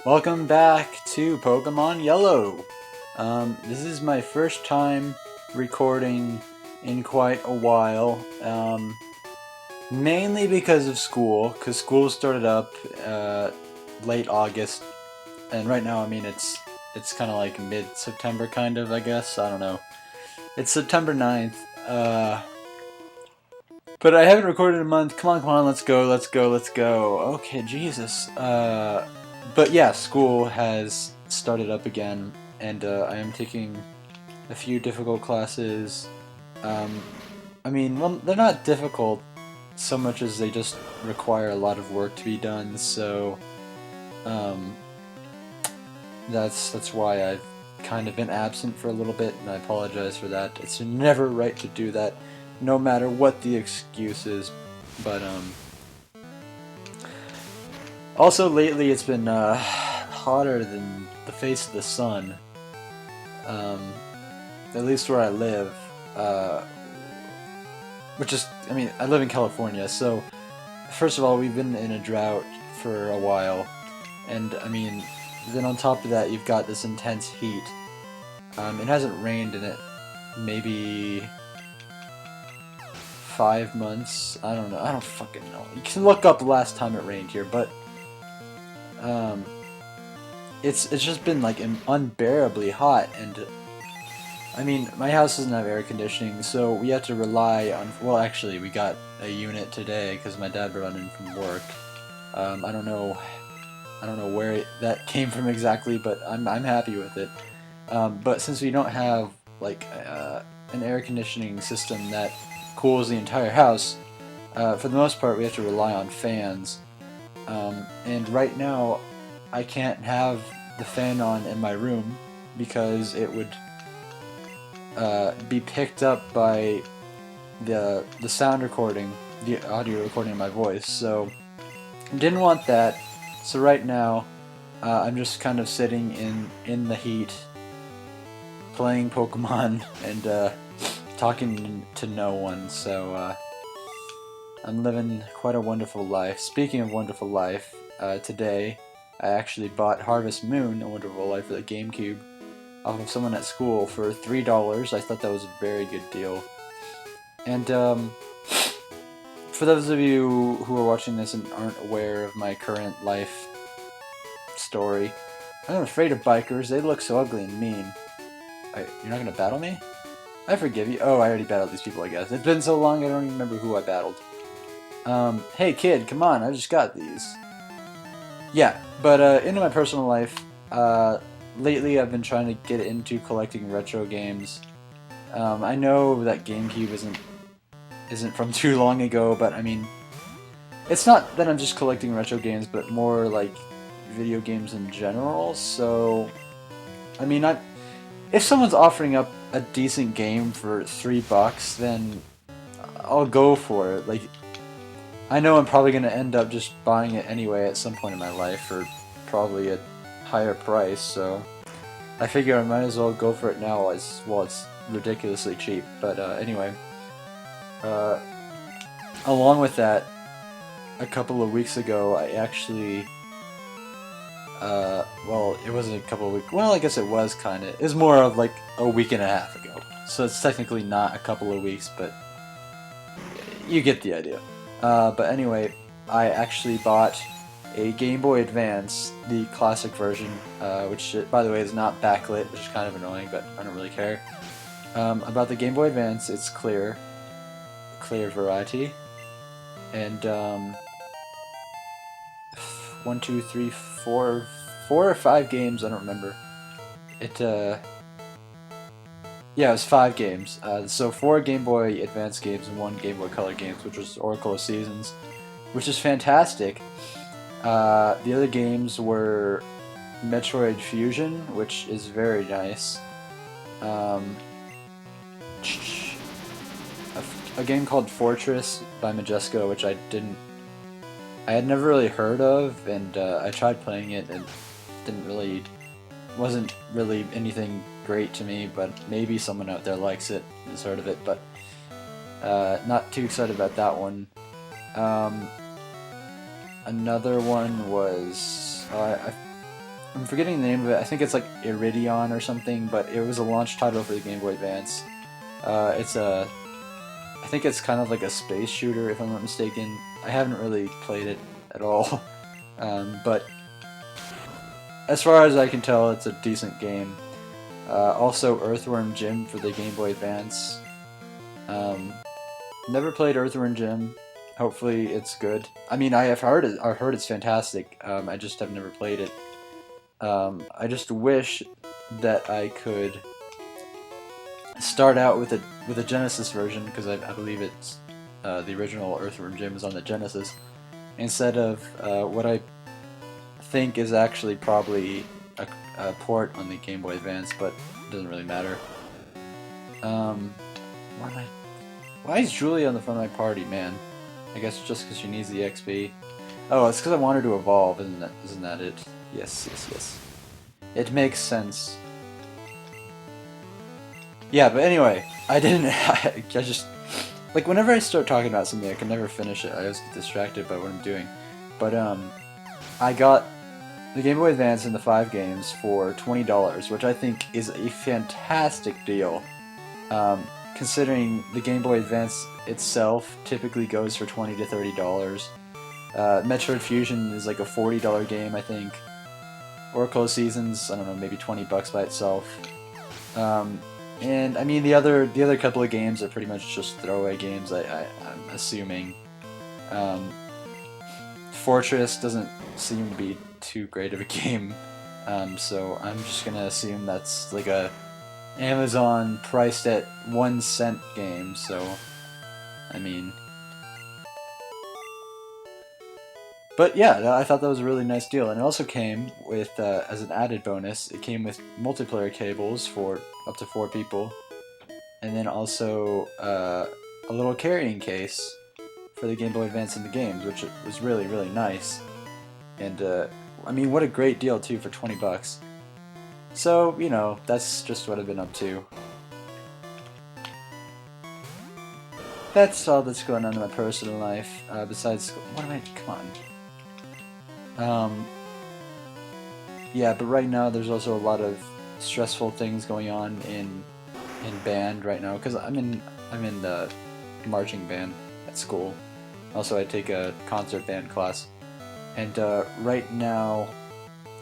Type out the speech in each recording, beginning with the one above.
Welcome back to Pokemon Yellow. This is my first time recording in quite a while, mainly because of school, because school started up late August, and right now, I mean, it's kind of like mid-September, kind of, I guess. I don't know. It's September 9th, but I haven't recorded in a month. Come on, let's go, let's go, let's go. Okay, Jesus. But yeah, school has started up again, and I am taking a few difficult classes. Um, I mean, well, they're not difficult so much as they just require a lot of work to be done. So um, that's why I've kind of been absent for a little bit, and I apologize for that. It's never right to do that, no matter what the excuse is. But also lately it's been hotter than the face of the sun. Um, at least where I live, uh, which is, I mean, I live in California, so first of all, we've been in a drought for a while, and I mean, then on top of that, you've got this intense heat. It hasn't rained in it maybe 5 months. I don't know. I don't fucking know. You can look up the last time it rained here, but um, it's just been like unbearably hot, and I mean, my house doesn't have air conditioning, so we have to rely on. Well, actually, we got a unit today because my dad brought it in from work. I don't know. I don't know where that came from exactly, but I'm happy with it. But since we don't have like an air conditioning system that cools the entire house, for the most part, we have to rely on fans. And right now, I can't have the fan on in my room because it would be picked up by the sound recording, the audio recording of my voice. So didn't want that. So right now, I'm just kind of sitting in the heat, playing Pokemon and talking to no one. So I'm living quite a wonderful life. Speaking of wonderful life, today I actually bought Harvest Moon: A Wonderful Life for the GameCube off of someone at school for $3. I thought that was a very good deal. And for those of you who are watching this and aren't aware of my current life story, I'm afraid of bikers. They look so ugly and mean. You're not gonna battle me? I forgive you. Oh, I already battled these people, I guess. It's been so long I don't even remember who I battled. Hey kid, come on, I just got these. Yeah, but into my personal life, lately I've been trying to get into collecting retro games. I know that GameCube isn't from too long ago, but I mean, it's not that I'm just collecting retro games, but more like video games in general. So, I mean, if someone's offering up a decent game for $3, then I'll go for it. Like, I know I'm probably gonna end up just buying it anyway at some point in my life for probably a higher price. So I figure I might as well go for it now while it's ridiculously cheap. But anyway, uh, along with that, a couple of weeks ago, I actually, well, it wasn't a couple of weeks. Well, I guess it was kind of. It was more of like a week and a half ago. So it's technically not a couple of weeks, but you get the idea. But anyway, I actually bought a Game Boy Advance, the classic version, which, by the way, is not backlit, which is kind of annoying, but I don't really care. About the Game Boy Advance, it's clear variety, and one, two, three, four or five games. I don't remember. It yeah, it was 5 games. So 4 Game Boy Advance games and 1 Game Boy Color games, which was Oracle of Seasons, which is fantastic. The other games were Metroid Fusion, which is very nice. Um, a game called Fortress by Majesco, which I had never really heard of, and I tried playing it and wasn't really anything great to me, but maybe someone out there likes it, has heard of it, but not too excited about that one. Um, Another one was I'm forgetting the name of it. I think it's like Iridion or something, but it was a launch title for the Game Boy Advance. It's a, I think it's kind of like a space shooter, if I'm not mistaken. I haven't really played it at all, but as far as I can tell, it's a decent game. Also, Earthworm Jim for the Game Boy Advance. Never played Earthworm Jim. Hopefully, it's good. I mean, I have heard it. I've heard it's fantastic. I just have never played it. I just wish that I could start out with a Genesis version, because I believe it's the original Earthworm Jim is on the Genesis, instead of what I think is actually probably a port on the Game Boy Advance, but it doesn't really matter. Why is Julie on the front of my party, man? I guess just because she needs the XP. Oh, it's because I want her to evolve, isn't that it? Yes, yes, yes. It makes sense. Yeah, but anyway, I didn't. I just like whenever I start talking about something, I can never finish it. I always get distracted by what I'm doing. But I got the Game Boy Advance and the 5 games for $20, which I think is a fantastic deal. Considering the Game Boy Advance itself typically goes for $20 to $30. Metroid Fusion is like a $40 game, I think. Oracle Seasons, I don't know, maybe $20 by itself. And I mean the other couple of games are pretty much just throwaway games. I'm assuming. Fortress doesn't seem to be too great of a game, so I'm just gonna assume that's like a Amazon priced at 1 cent game. So, I mean. But yeah, I thought that was a really nice deal, and it also came with, as an added bonus, it came with multiplayer cables for up to 4 people, and then also a little carrying case for the Game Boy Advance and the games, which was really, really nice. And I mean, what a great deal too for $20. So, you know, that's just what I've been up to. That's all that's going on in my personal life. Besides, what am I? Come on. Yeah, but right now there's also a lot of stressful things going on in band right now, because I'm in the marching band at school. Also, I take a concert band class, and right now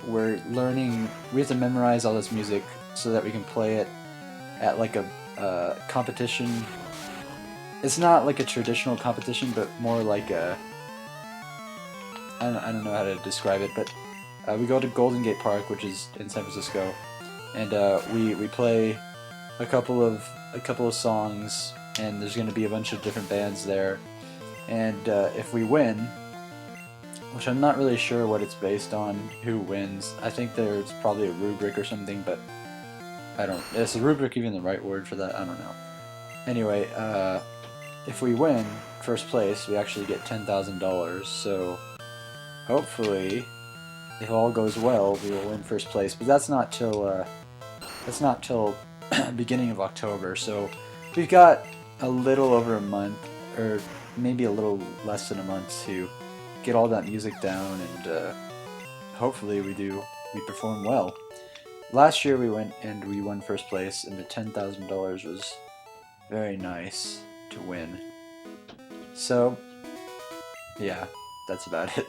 we're learning. We have to memorize all this music so that we can play it at like a competition. It's not like a traditional competition, but more like a. I don't know how to describe it, but we go to Golden Gate Park, which is in San Francisco, and we play a couple of songs, and there's going to be a bunch of different bands there, and if we win, which I'm not really sure what it's based on, who wins. I think there's probably a rubric or something, but I don't. Is a rubric even the right word for that? I don't know. Anyway, if we win first place, we actually get $10,000. So hopefully, if all goes well, we will win first place. But that's not till beginning of October. So we've got a little over a month, or maybe a little less than a month, to get all that music down, and hopefully we perform well. Last year we went and we won first place, and the $10,000 was very nice to win. So, yeah, that's about it.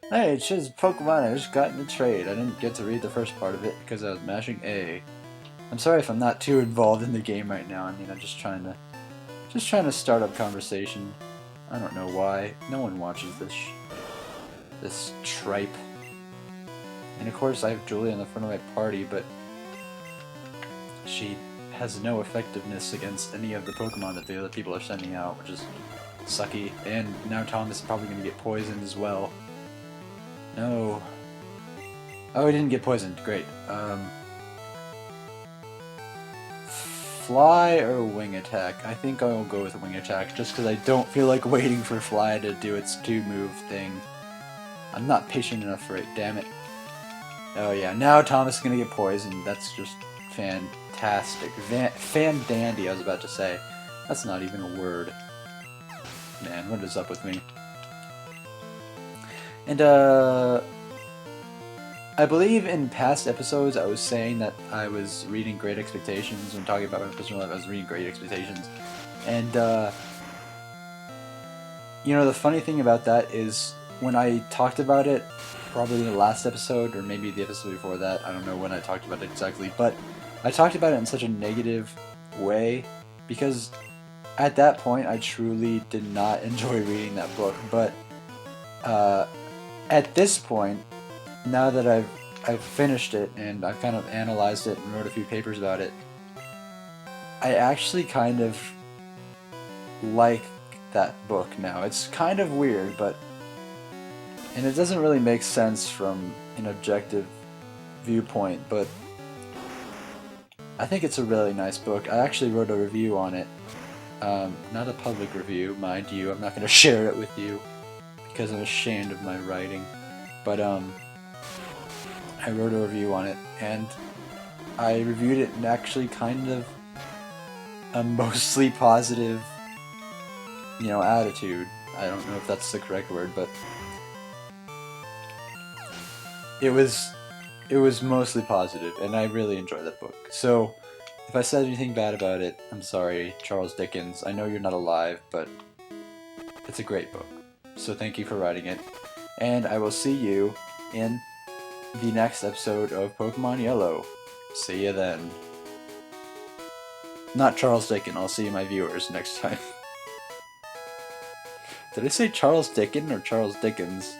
Hey, it's just Pokemon. I just got in the trade. I didn't get to read the first part of it because I was mashing A. I'm sorry if I'm not too involved in the game right now. I mean, I'm just trying to start up conversation. I don't know why. No one watches this tripe. And of course, I have Julie on the front of my party, but she has no effectiveness against any of the Pokemon that the other people are sending out, which is sucky. And now Thomas is probably going to get poisoned as well. No. Oh, he didn't get poisoned. Great. Fly or Wing Attack? I think I will go with Wing Attack, just because I don't feel like waiting for Fly to do its 2-move thing. I'm not patient enough for it, damn it. Oh yeah, now Thomas is gonna get poisoned. That's just fantastic. Fan-dandy, I was about to say. That's not even a word. Man, what is up with me? And, I believe in past episodes I was saying that I was reading Great Expectations when talking about my personal life. I was reading Great Expectations, and you know the funny thing about that is when I talked about it, probably in the last episode or maybe the episode before that. I don't know when I talked about it exactly, but I talked about it in such a negative way because at that point I truly did not enjoy reading that book. But uh, at this point, now that I've finished it and I've kind of analyzed it and wrote a few papers about it, I actually kind of like that book now. It's kind of weird, but and it doesn't really make sense from an objective viewpoint, but I think it's a really nice book. I actually wrote a review on it. Not a public review, mind you. I'm not going to share it with you because I'm ashamed of my writing. But I wrote a review on it, and I reviewed it in actually kind of a mostly positive, attitude. I don't know if that's the correct word, but it was mostly positive, and I really enjoyed that book. So, if I said anything bad about it, I'm sorry, Charles Dickens. I know you're not alive, but it's a great book. So thank you for writing it, and I will see you in the next episode of Pokemon Yellow. See you then. Not Charles Dickens, I'll see my viewers next time. Did I say Charles Dickens or Charles Dickens?